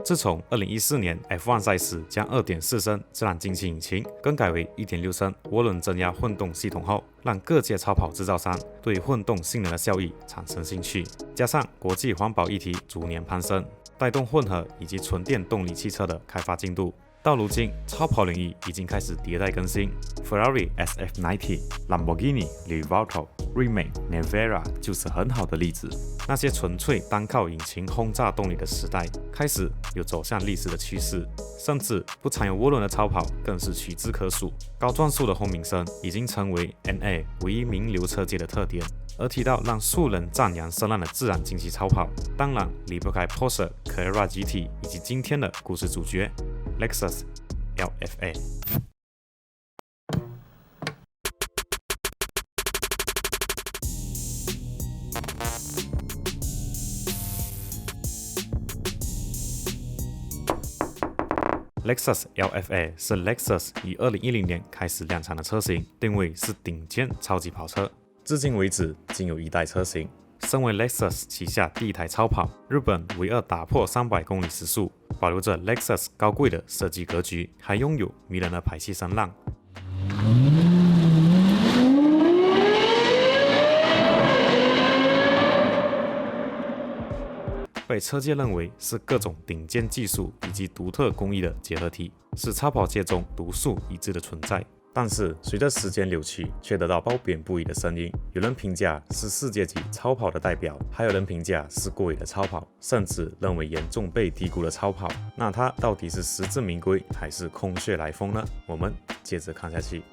自从2014年 F1 赛事将2.4升自然进气引擎更改为1.6升涡轮增压混动系统后，让各界超跑制造商对混动性能的效益产生兴趣，加上国际环保议题逐年攀升，带动混合以及纯电动力汽车的开发进度。到如今，超跑领域已经开始迭代更新 ，Ferrari SF90、Lamborghini Revuelto、Remake、Nevera 就是很好的例子。那些纯粹单靠引擎轰炸动力的时代，开始有走向历史的趋势，甚至不常有涡轮的超跑更是屈指可数。高转速的轰鸣声已经成为 NA 唯一名流车界的特点。而提到让素人赞扬声浪的自然进气超跑，当然离不开 Porsche、Carrera GT 以及今天的故事主角 Lexus LFA。Lexus LFA 是 Lexus 于2010年开始量产的车型，定位是顶尖超级跑车。至今为止，仅有1代车型。身为 Lexus 旗下第一台超跑，日本唯二打破300公里时速，保留着 Lexus 高贵的设计格局，还拥有迷人的排气声浪。被车界认为是各种顶尖技术以及独特工艺的结合体，是超跑界中独树一帜的存在。但是随着时间流去，却得到褒贬不一的声音。有人评价是世界级超跑的代表，还有人评价是过伪的超跑，甚至认为严重被低估的超跑。那它到底是实至名归，还是空穴来风呢？我们接着看下去。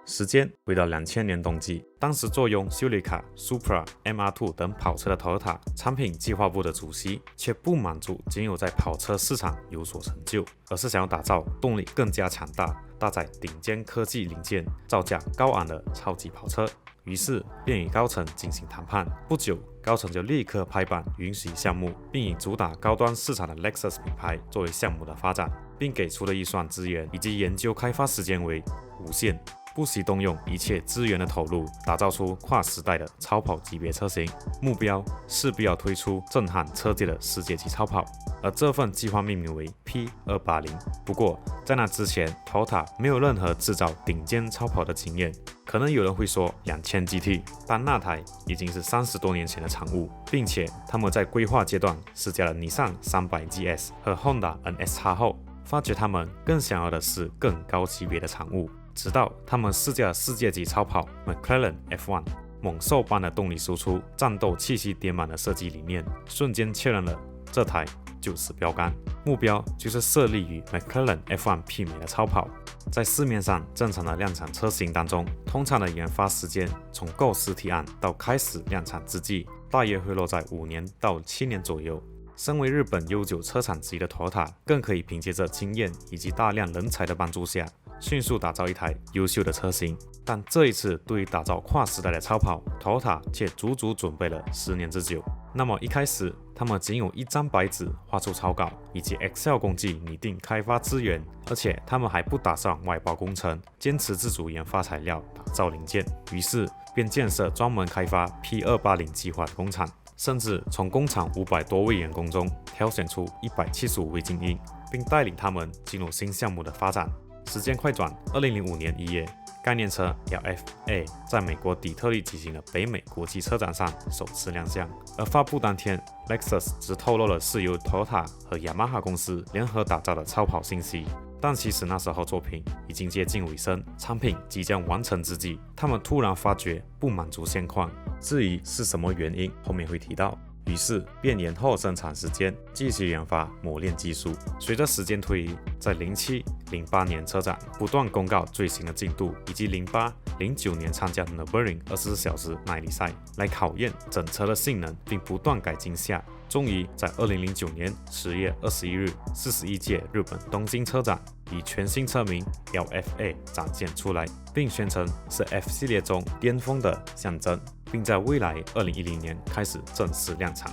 时间回到2000年冬季，当时坐拥修理卡、Supra、MR2 等跑车的 Toyota 产品计划部的主席，却不满足仅有在跑车市场有所成就，而是想要打造动力更加强大、搭载顶尖科技零件、造价高昂的超级跑车。于是便与高层进行谈判。不久，高层就立刻拍板允许项目，并以主打高端市场的 Lexus 品牌作为项目的发展，并给出的预算资源以及研究开发时间为无限。不惜动用一切资源的投入，打造出跨时代的超跑级别车型，目标势必要推出震撼车界的世界级超跑，而这份计划命名为 P280。不过，在那之前 ，Toyota 没有任何制造顶尖超跑的经验。可能有人会说2000 GT， 但那台已经是30多年前的产物，并且他们在规划阶段试驾了尼桑300 GS 和 Honda NSX 后，发觉他们更想要的是更高级别的产物。直到他们试驾了世界级超跑 McLaren F1， 猛兽般的动力输出、战斗气息点满的设计理念，瞬间确认了这台就是标杆。目标就是设立与 McLaren F1 媲美的超跑。在市面上正常的量产车型当中，通常的研发时间从构思提案到开始量产之际，大约会落在5年到7年左右。身为日本悠久车厂之一的 Toyota， 更可以凭借着经验以及大量人才的帮助下，迅速打造一台优秀的车型。但这一次，对于打造跨时代的超跑 ，Toyota 却足足准备了10年之久。那么一开始，他们仅有一张白纸画出草稿，以及 Excel 工具拟定开发资源，而且他们还不打算外包工程，坚持自主研发材料，打造零件。于是便建设专门开发 P280 计划的工厂。甚至从工厂500多位员工中挑选出175位精英，并带领他们进入新项目的发展。时间快转，2005年1月，概念车 LFA 在美国底特律举行的北美国际车展上首次亮相。而发布当天 ，Lexus 只透露了是由 Toyota 和雅马哈公司联合打造的超跑信息。但其实那时候作品已经接近尾声，产品即将完成之际，他们突然发觉不满足现况。至于是什么原因，后面会提到。于是便延后生产时间，继续研发磨练技术。随着时间推移，在07、08年车展不断公告最新的进度，以及08、09年参加 Nürburgring 24小时耐力赛来考验整车的性能，并不断改进下，终于在2009年10月21日41届日本东京车展以全新车名 LFA 展现出来，并宣称是 F 系列中巅峰的象征，并在未来2010年开始正式量产。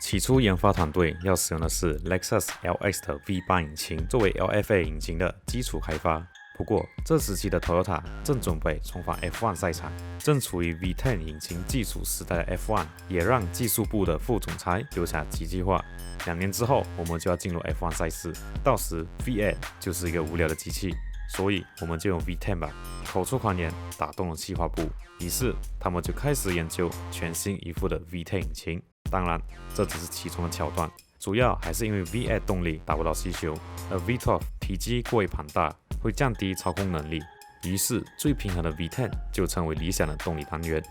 起初研发团队要使用的是 Lexus LX 的 V8 引擎作为 LFA 引擎的基础开发，不过，这时期的 Toyota 正准备重返 F1 赛场，正处于 V10 引擎技术时代的 F1，也让技术部的副总裁留下几句话：2年之后，我们就要进入 F1 赛事，到时 V8 就是一个无聊的机器，所以我们就用 V10 吧。口出狂言，打动了企划部，于是他们就开始研究全新一副的 V10 引擎。当然，这只是其中的桥段，主要还是因为 V8 动力达不到需求，而 V12 体积过于庞大，会降低操控能力。于是，最平衡的 V10 就成为理想的动力单元。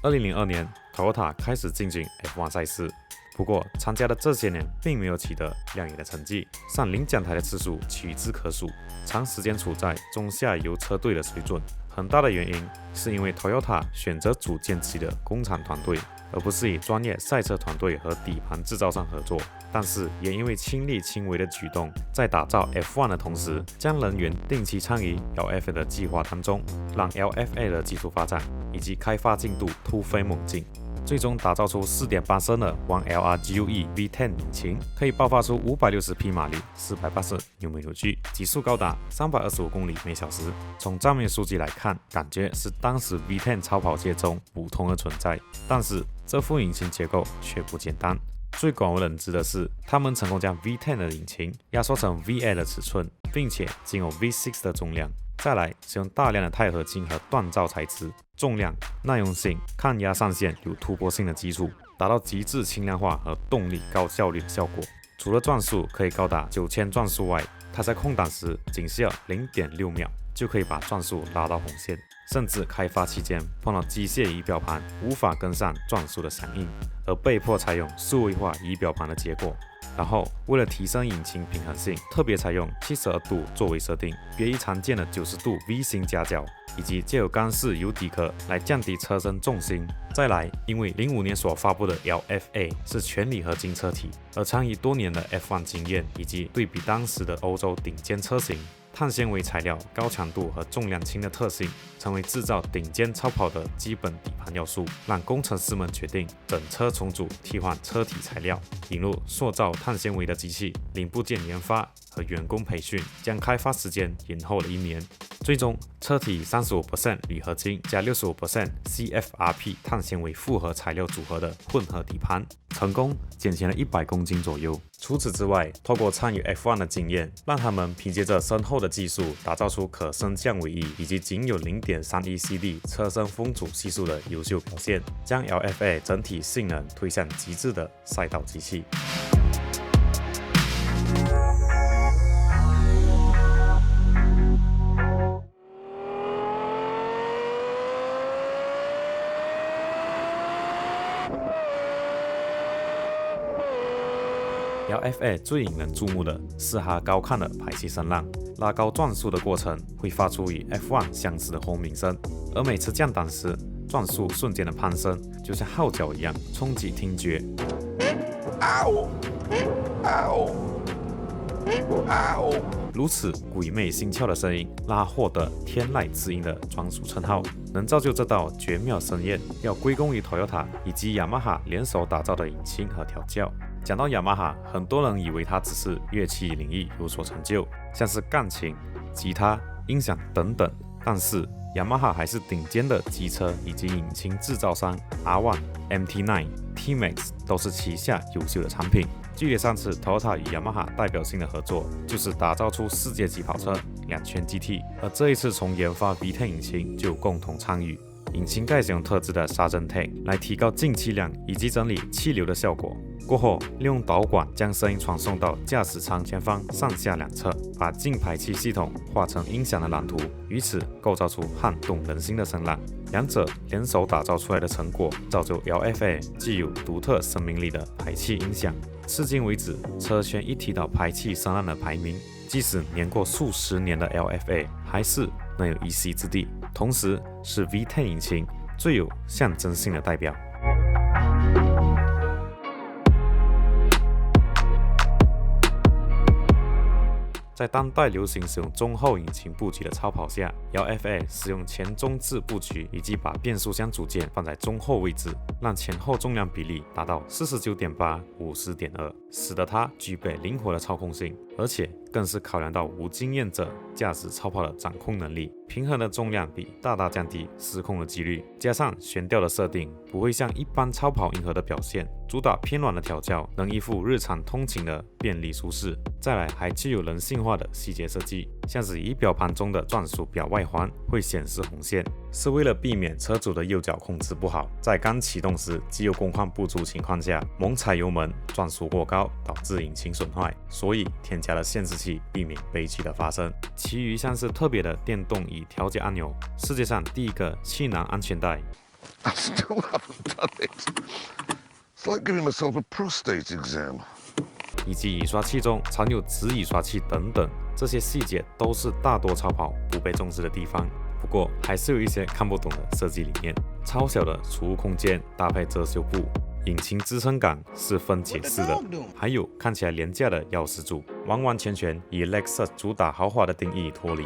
2002年 ，Toyota 开始进军 F1 赛事，不过参加的这些年并没有取得亮眼的成绩，上领奖台的次数屈指可数，长时间处在中下游车队的水准。很大的原因是因为 Toyota 选择组建起的工厂团队，而不是与专业赛车团队和底盘制造商合作。但是也因为亲力亲为的举动，在打造 F1 的同时，将人员定期参与 LFA 的计划当中，让 LFA 的技术发展以及开发进度突飞猛进，最终打造出 4.8 升的 1LR-GUE V10 引擎，可以爆发出560匹马力、480牛米矩，极速高达325公里每小时。从账面数据来看，感觉是当时 V10 超跑界中普通的存在，但是这副引擎结构却不简单。最广为人知的是，他们成功将 V10 的引擎压缩成 V8 的尺寸，并且仅有 V6 的重量。再来，使用大量的钛合金和锻造材质，重量、耐用性、抗压上限有突破性的基础，达到极致轻量化和动力高效率的效果。除了转速可以高达9000转速外，它在空档时仅需要 0.6秒就可以把转速拉到红线，甚至开发期间碰到机械仪表盘无法跟上转速的响应，而被迫采用数位化仪表盘的结果。然后，为了提升引擎平衡性，特别采用72度作为设定，别于常见的90度 V 型夹角，以及借由钢式油底壳来降低车身重心。再来，因为05年所发布的 LFA 是全铝合金车体，而参与多年的 F1 经验以及对比当时的欧洲顶尖车型，碳纤维材料高强度和重量轻的特性，成为制造顶尖超跑的基本底盘要素，让工程师们决定整车重组，替换车体材料，引入塑造碳纤维的机器，零部件研发和员工培训，将开发时间延后了1年。最终，车体以 35% 铝合金加 65% CFRP 碳纤维复合材料组合的混合底盘，成功减轻了100公斤左右。除此之外，透过参与 F1 的经验，让他们凭借着深厚的技术，打造出可升降尾翼以及仅有 0.31 CD 车身风阻系数的优秀表现，将 LFA 整体性能推向极致的赛道机器。LFA 最引人注目的是它高亢的排气声浪，拉高转速的过程会发出与 F1 相似的轰鸣声，而每次降档时，转速瞬间的攀升就像号角一样冲击听觉。如此鬼魅心窍的声音，让它获得天籁之音的专属称号。能造就这道绝妙声焰，要归功于 Toyota 以及雅马哈联手打造的引擎和调教。讲到雅马哈，很多人以为它只是乐器领域有所成就，像是钢琴、吉他、音响等等，但是雅马哈还是顶尖的机车以及引擎制造商 R1、MT9、T-Max 都是旗下优秀的产品。距离上次 Toyota 与雅马哈代表性的合作，就是打造出世界级跑车2圈 GT， 而这一次从研发 V10 引擎就共同参与。引擎盖使用特制的砂针 tape 来提高进气量以及整理气流的效果。过后，利用导管将声音传送到驾驶舱前方上下两侧，把进排气系统画成音响的蓝图，于此构造出撼动人心的声浪。两者联手打造出来的成果，造就 LFA 具有独特生命力的排气音响。至今为止，车圈一提到排气声浪的排名，即使年过数十年的 LFA 还是能有一席之地，同时是 V10 引擎最有象征性的代表。在当代流行使用中后引擎布局的超跑下， LFA 使用前中置布局，以及把变速箱组件放在中后位置，让前后重量比例达到 49.8:50.2， 使得它具备灵活的操控性。而且更是考量到无经验者驾驶超跑的掌控能力，平衡的重量比大大降低失控的几率，加上悬吊的设定不会像一般超跑迎合的表现，主打偏软的调教，能依附日常通勤的便利舒适。再来还具有人性化的细节设计，像是仪表盘中的转速表外环会显示红线，是为了避免车主的右脚控制不好，在刚启动时机油供换不足情况下猛踩油门，转速过高导致引擎损坏，所以添加了限制器，避免悲剧的发生。其余像是特别的电动椅调节按钮，世界上第一个气囊安全带。I still haven't done it. It's like giving myself a prostate exam. 以及雨刷器中藏有直雨刷器等等，这些细节都是大多超跑不被重视的地方。不过还是有一些看不懂的设计理念，超小的储物空间搭配遮羞布，引擎支撑杆是分解式的，还有看起来廉价的钥匙柱，完完全全与 Lexus 主打豪华的定义脱离。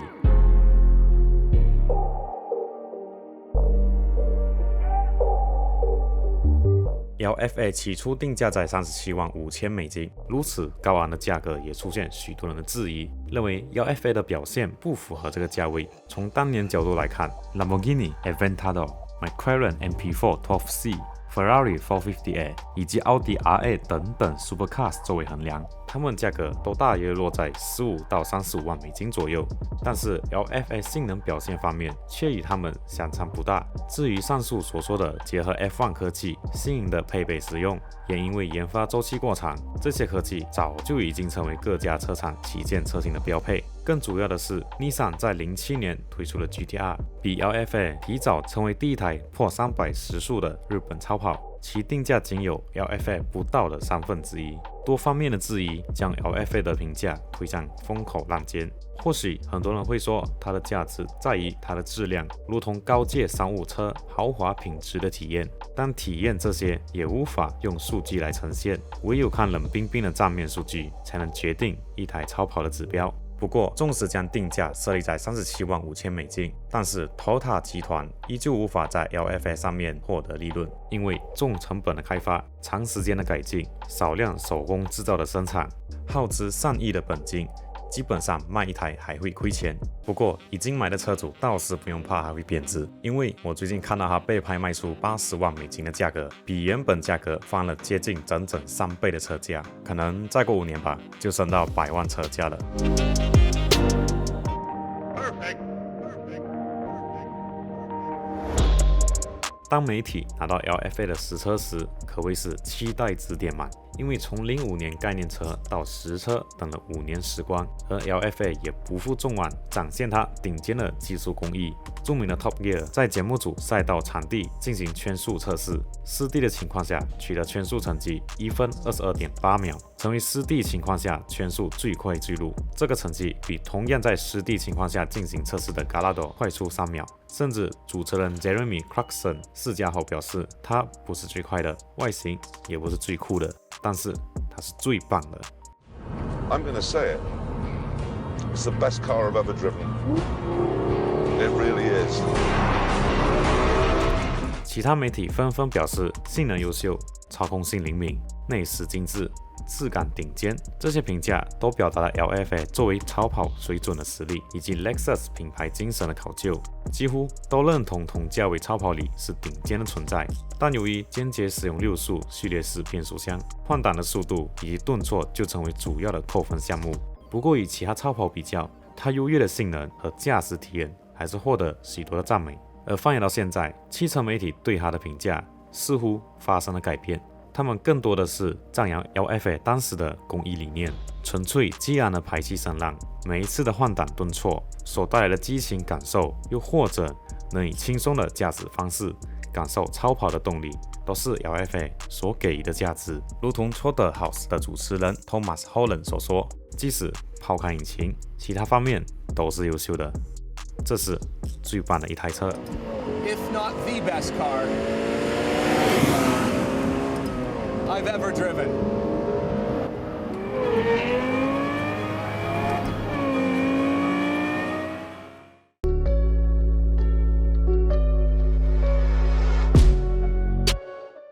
LFA 起初定价在37万5千美金，如此高昂的价格也出现许多人的质疑，认为 LFA 的表现不符合这个价位。从当年角度来看 ，Lamborghini Aventador、McLaren MP4 12C、Ferrari 450A 以及奥迪 RA 等等 Supercars 作为衡量，它们价格都大约落在15到35万美金左右。但是 LFA 性能表现方面却与它们相差不大。至于上述所说的结合 F1 科技新颖的配备使用，也因为研发周期过长，这些科技早就已经成为各家车厂旗舰车型的标配。更主要的是 Nissan 在07年推出了 GT-R， 比 LFA 提早成为第一台破300时速的日本超跑，其定价仅有 LFA 不到的1/3。多方面的质疑将 LFA 的评价推向风口浪尖。或许很多人会说，它的价值在于它的质量，如同高阶商务车豪华品质的体验，但体验这些也无法用数据来呈现，唯有看冷冰冰的账面数据，才能决定一台超跑的指标。不过，纵使将定价设立在37万5千美金，但是 Toyota 集团依旧无法在 LFA 上面获得利润，因为重成本的开发、长时间的改进、少量手工制造的生产，耗资上亿的本金，基本上卖一台还会亏钱。不过已经买的车主倒是不用怕还会贬值，因为我最近看到它被拍卖出80万美金的价格，比原本价格翻了接近整整3倍的车价，可能再过5年吧，就升到100万车价了。当媒体拿到 LFA 的实车时，可谓是期待值点满，因为从05年概念车到实车等了5年时光，而 LFA 也不负众望，展现它顶尖的技术工艺。著名的 Top Gear 在节目组赛道场地进行圈速测试，湿地的情况下取得圈速成绩1分22.8秒，成为湿地情况下圈速最快纪录。这个成绩比同样在湿地情况下进行测试的 Gallardo 快出3秒。甚至主持人 Jeremy Clarkson 试驾后表示，他不是最快的，外形也不是最酷的，但是他是最棒的。I'm gonna say it. It's the best car I've ever driven. It really is. 其他媒体纷纷表示性能优秀、操控性灵敏、内饰精致、质感顶尖，这些评价都表达了 LFA 作为超跑水准的实力，以及 Lexus 品牌精神的考究，几乎都认同同价位超跑里是顶尖的存在。但由于坚决使用6速序列式变速箱，换挡的速度以及顿挫就成为主要的扣分项目。不过与其他超跑比较，它优越的性能和驾驶体验还是获得许多的赞美。而放眼到现在，汽车媒体对它的评价似乎发生了改变，他们更多的是赞扬 LFA 当时的工艺理念，纯粹激昂的排气声浪，每一次的换挡顿挫所带来的激情感受，又或者能以轻松的驾驶方式感受超跑的动力，都是 LFA 所给予的价值。如同 Toyota House 的主持人 Thomas Holland 所说，即使抛开引擎，其他方面都是优秀的。这是最棒的一台车。If not the best car I've ever driven.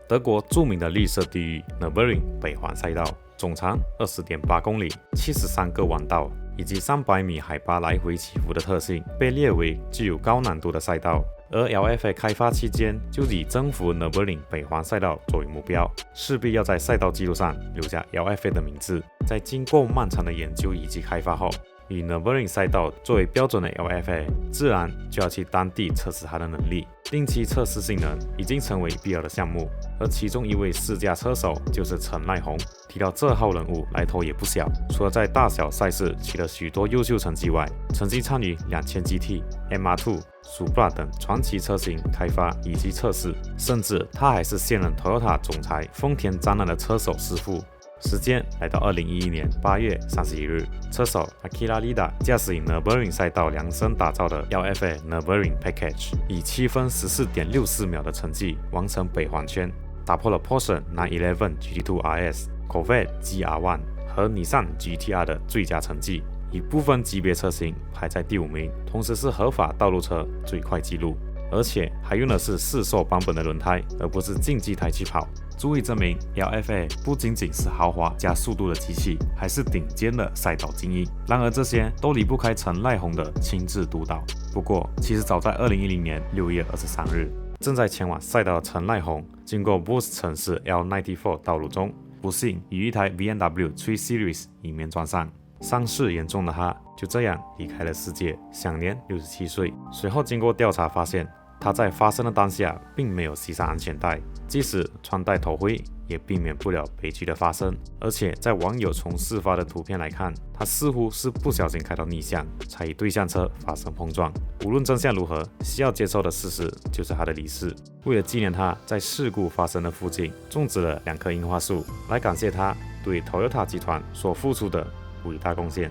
德国著名的绿色地狱 Nürburgring 北环赛道，总长20.8公里，73个弯道，以及300米海拔来回起伏的特性，被列为具有高难度的赛道。而 LFA 开发期间就以征服 Nürburgring 北环赛道作为目标，势必要在赛道记录上留下 LFA 的名字。在经过漫长的研究以及开发后，以 Nürburgring 赛道作为标准的 LFA， 自然就要去当地测试它的能力。定期测试性能已经成为必要的项目，而其中一位试驾车手就是陈赖宏。提到这号人物，来头也不小，除了在大小赛事取得许多优秀成绩外，曾经参与2000GT、MR2、Supra 等传奇车型开发以及测试，甚至他还是现任 Toyota 总裁丰田章男的车手师傅。时间来到2011年8月31日，车手 Akira Lida 驾驶以 Nürburgring 赛道量身打造的 LFA Nürburgring Package， 以7分14.64秒的成绩完成北环圈，打破了 Porsche 911 GT2 RS、Corvette GR1 和尼桑 GTR 的最佳成绩，以部分级别车型排在第5名，同时是合法道路车最快纪录，而且还用的是4速版本的轮胎，而不是竞技胎去跑。足以证明 LFA 不仅仅是豪华加速度的机器，还是顶尖的赛道精英。然而这些都离不开陈赖宏的亲自督导。不过其实早在2010年6月23日，正在前往赛道的陈赖宏，经过 Beauce 城市 L94 道路中，不幸与一台 BMW 3 Series 迎面撞上，伤势严重的他就这样离开了世界，享年67岁。随后经过调查发现，他在发生的当下并没有系上安全带，即使穿戴头盔也避免不了悲剧的发生。而且在网友从事发的图片来看，他似乎是不小心开到逆向，才与对向车发生碰撞。无论真相如何，需要接受的事实就是他的离世。为了纪念他在事故发生的附近种植了2棵樱花树，来感谢他对 Toyota 集团所付出的伟大贡献。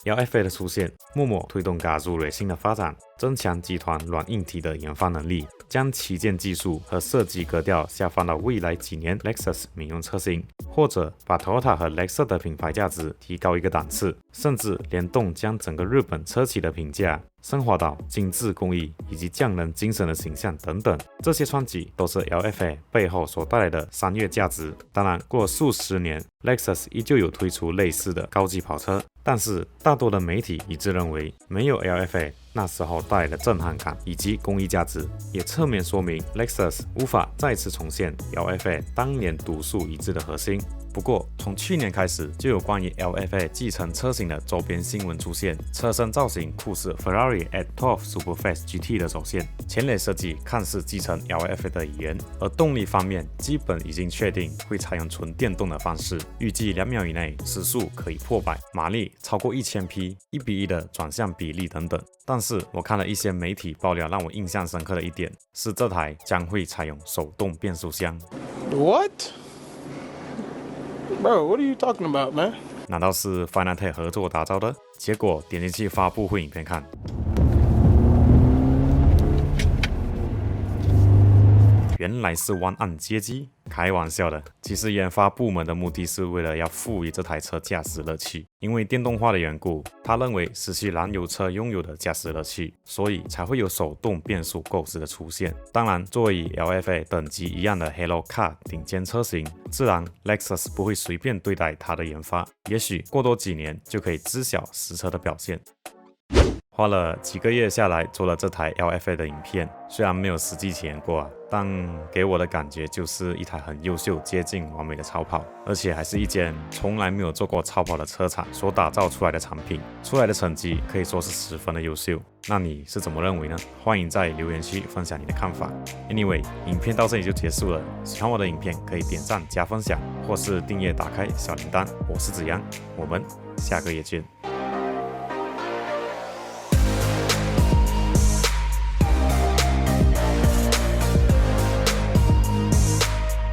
LFA 的出现，默默推动 Gazoo Racing 的发展，增强集团软硬体的研发能力，将旗舰技术和设计格调下放到未来几年 Lexus 民用车型，或者把 Toyota 和 Lexus 的品牌价值提高一个档次，甚至联动将整个日本车企的评价升华到精致工艺以及匠人精神的形象等等。这些创举都是 LFA 背后所带来的商业价值。当然，过了数十年， Lexus 依旧有推出类似的高级跑车，但是大多的媒体一致认为，没有 LFA 那时候带来的震撼感以及工艺价值，也侧面说明 Lexus 无法再次重现 LFA 当年独树一帜的核心。不过，从去年开始，就有关于 LFA 继承车型的周边新闻出现，车身造型酷似 Ferrari F12 Superfast GT 的走线，前脸设计看似继承 LFA 的语言，而动力方面基本已经确定会采用纯电动的方式，预计2秒以内时速可以破100，马力超过1000匹，1:1的转向比例等等。但是我看了一些媒体爆料，让我印象深刻的一点是，这台将会采用手动变速箱。What? Bro, what are you talking about, man? 难道是 Fanatec 合作打造的？结果点进去发布会影片看，原来是弯岸街机，开玩笑的。其实研发部门的目的是为了要赋予这台车驾驶乐趣，因为电动化的缘故，他认为失去燃油车拥有的驾驶乐趣，所以才会有手动变速构思的出现。当然，作为与 LFA 等级一样的 Halo Car 顶尖车型，自然 Lexus 不会随便对待它的研发，也许过多几年就可以知晓实车的表现。花了几个月下来做了这台 LFA 的影片，虽然没有实际体验过但给我的感觉就是一台很优秀、接近完美的超跑，而且还是一间从来没有做过超跑的车厂所打造出来的产品，出来的成绩可以说是十分的优秀。那你是怎么认为呢？欢迎在留言区分享你的看法。Anyway， 影片到这里就结束了。喜欢我的影片可以点赞加分享，或是订阅打开小铃铛。我是子阳，我们下个月见。